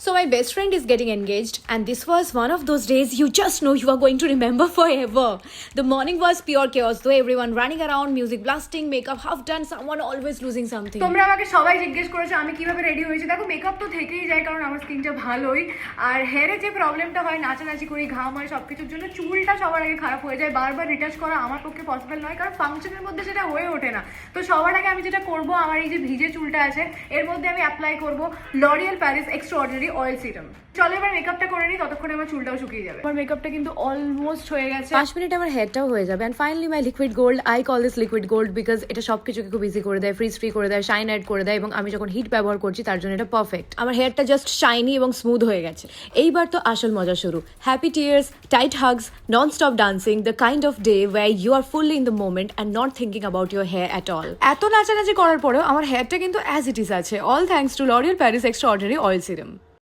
So my best friend is getting engaged and this was one of those days you just know you are going to remember forever. The morning was pure chaos though, everyone running around, music blasting, makeup half done, someone always losing something. তোমরা আমাকে সবাই জিজ্ঞেস করেছো আমি কিভাবে ready হয়েছি। দেখো makeup তো থেকেই যায় কারণ আমার স্কিনটা ভালোই, আর হেয়ারে যে প্রবলেমটা হয় নাচানাচি করি ঘাম হয় সব কিছুর জন্য চুলটা সবার আগে খারাপ হয়ে যায়। বারবার রিটাচ করা আমার পক্ষে পসিবল নয় কারণ ফাংশনের মধ্যে সেটা হয়ে ওঠে না। তো সবার আগে আমি যেটা করবো, আমার এই যে ভিজে চুলটা আছে এর মধ্যে আমি অ্যাপ্লাই করবো L'Oréal Paris extraordinary oil serum. চলো এবার মেকআপটা করে নিই, ততক্ষণে আমার চুলটাও শুকিয়ে যাবে। আমার মেকআপটা কিন্তু অলমোস্ট হয়ে গেছে, 5 মিনিট আমার হেয়ারটাও হয়ে যাবে। And finally my liquid gold, I call this liquid gold because এটা সবকিছুকে খুব ইজি করে দেয়, ফ্রিজ ফ্রি করে দেয়, শাইন অ্যাড করে দেয় এবং আমি যখন হিট ব্যবহার করছি তার জন্য এটা পারফেক্ট। আমার হেয়ারটা জাস্ট শাইনি এবং স্মুথ হয়ে গেছে। এইবার তো আসল মজা শুরু। Happy tears, tight hugs, non stop dancing, the kind of day where you are fully in the moment and not thinking about your hair at all. এত নাচানাচি করার পরেও আমার হেয়ারটা কিন্তু অ্যাজ ইট ইজ আছে, all thanks to L'Oréal Paris extraordinary oil serum.